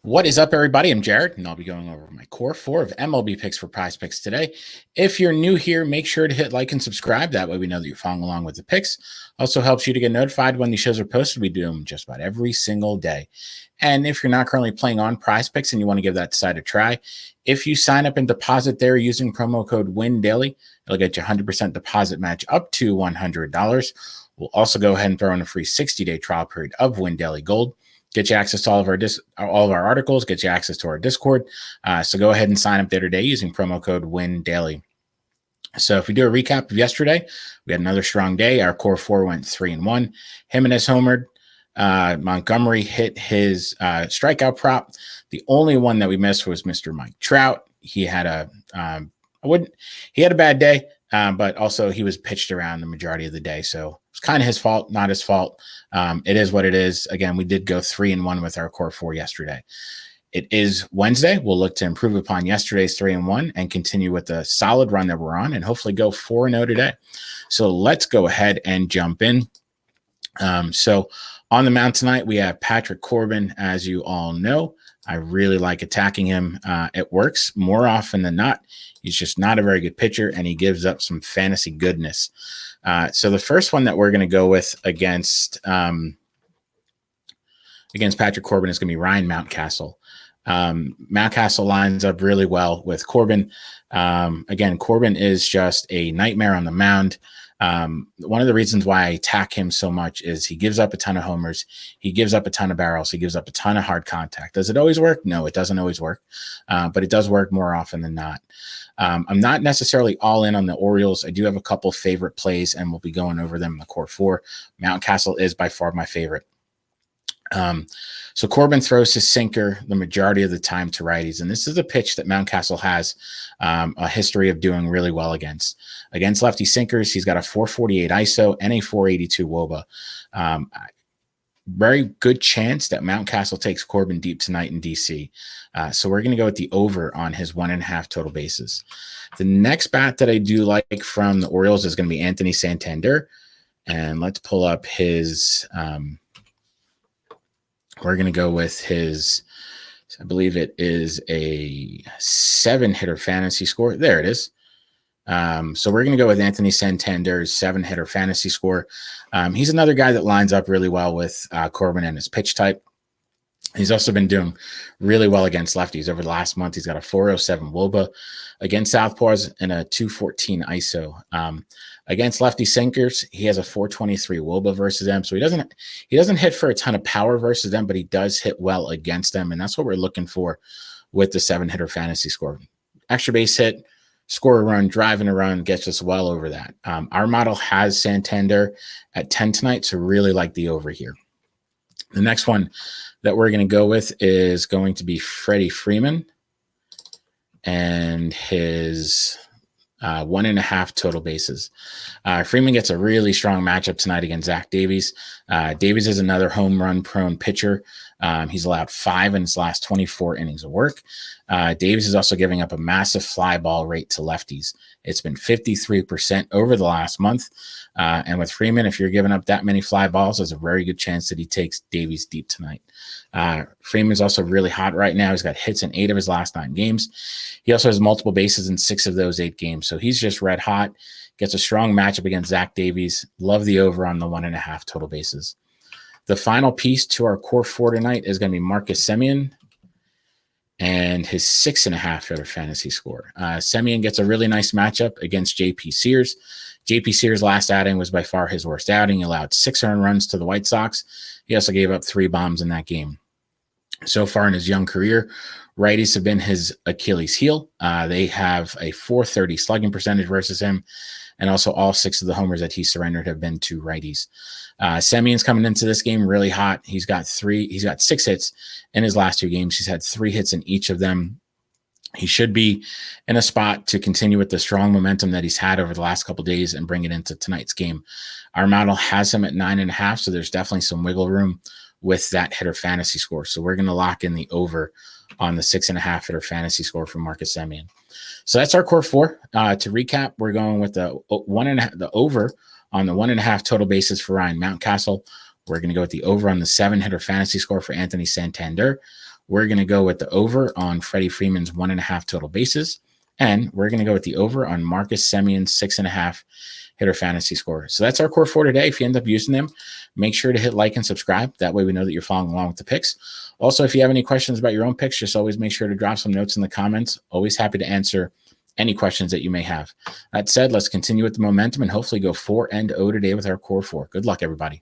What is up, everybody? I'm Jared, and I'll be going over my core four of MLB picks for PrizePicks today. If you're new here, make sure to hit like and subscribe. That way we know that you're following along with the picks. Also helps you to get notified when these shows are posted. We do them just about every single day. And if you're not currently playing on PrizePicks and you want to give that site a try, if you sign up and deposit there using promo code WINDAILY, it'll get you 100% deposit match up to $100. We'll also go ahead and throw in a free 60-day trial period of Win Daily Gold. Get you access to all of our articles, get you access to our Discord. So go ahead and sign up there today using promo code WINDAILY. So if we do a recap of yesterday, we had another strong day. Our core four went 3-1. Jimenez homered. Montgomery hit his strikeout prop. The only one that we missed was Mr. Mike Trout. He had a bad day, but also he was pitched around the majority of the day. So it's kind of his fault, not his fault. It is what it is. Again, we did go 3-1 with our core four yesterday. It is Wednesday. We'll look to improve upon yesterday's 3-1 and continue with the solid run that we're on and hopefully go 4-0 today. So let's go ahead and jump in. So on the mound tonight, we have Patrick Corbin, as you all know. I really like attacking him. It works more often than not. He's just not a very good pitcher, and he gives up some fantasy goodness. So the first one that we're going to go with against Patrick Corbin is going to be Ryan Mountcastle. Mountcastle lines up really well with Corbin. Again, Corbin is just a nightmare on the mound. One of the reasons why I attack him so much is he gives up a ton of homers. He gives up a ton of barrels. He gives up a ton of hard contact. Does it always work? No, it doesn't always work. But it does work more often than not. I'm not necessarily all in on the Orioles. I do have a couple favorite plays, and we'll be going over them in the core four. Mountcastle is by far my favorite. So Corbin throws his sinker the majority of the time to righties, and this is a pitch that Mountcastle has a history of doing really well against. Against lefty sinkers, he's got a 448 ISO and a 482 WOBA. Very good chance that Mountcastle takes Corbin deep tonight in DC. So we're going to go with the over on his 1.5 total bases. The next bat that I do like from the Orioles is going to be Anthony Santander. And let's pull up his we're going to go with his, I believe it is a 7-hitter fantasy score. There it is. So we're going to go with Anthony Santander's 7-hitter fantasy score. He's another guy that lines up really well with Corbin and his pitch type. He's also been doing really well against lefties. Over the last month, he's got a 407 WOBA against southpaws and a 214 ISO. Against lefty sinkers, he has a 423 WOBA versus them. So he doesn't hit for a ton of power versus them, but he does hit well against them, and that's what we're looking for with the 7-hitter fantasy score. Extra base hit, score a run, driving a run gets us well over that. Our model has Santander at 10 tonight, so really like the over here. The next one that we're going to go with is going to be Freddie Freeman and his 1.5 total bases. Freeman gets a really strong matchup tonight against Zach Davies. Davies is another home run prone pitcher. He's allowed 5 in his last 24 innings of work. Davies is also giving up a massive fly ball rate to lefties. It's been 53% over the last month. And with Freeman, if you're giving up that many fly balls, there's a very good chance that he takes Davies deep tonight. Freeman's also really hot right now. He's got hits in 8 of his last 9 games. He also has multiple bases in 6 of those 8 games. So he's just red hot. Gets a strong matchup against Zach Davies. Love the over on the 1.5 total bases. The final piece to our core four tonight is going to be Marcus Semien and his 6.5-hitter fantasy score. Semien gets a really nice matchup against JP Sears. JP Sears' last outing was by far his worst outing. He allowed 6 earned runs to the White Sox. He also gave up 3 bombs in that game. So far in his young career, righties have been his Achilles heel. They have a 430 slugging percentage versus him, and also all 6 of the homers that he surrendered have been to righties. Semien's coming into this game really hot. He's got 6 hits in his last 2 games. He's had 3 hits in each of them. He should be in a spot to continue with the strong momentum that he's had over the last couple of days and bring it into tonight's game. Our model has him at 9.5, so there's definitely some wiggle room with that hitter fantasy score. So we're going to lock in the over on the 6.5 hitter fantasy score for Marcus Semien. So that's our core four. To recap, we're going with the over on the 1.5 total bases for Ryan Mountcastle. We're going to go with the over on the 7-hitter fantasy score for Anthony Santander. we're going to go with the over on Freddie Freeman's 1.5 total bases. And we're going to go with the over on Marcus Semion's 6.5 hitter fantasy score. So that's our core for today. If you end up using them, make sure to hit like and subscribe. That way we know that you're following along with the picks. Also, if you have any questions about your own picks, just always make sure to drop some notes in the comments. Always happy to answer any questions that you may have. That said, let's continue with the momentum and hopefully go 4-0 today with our core 4. Good luck, everybody.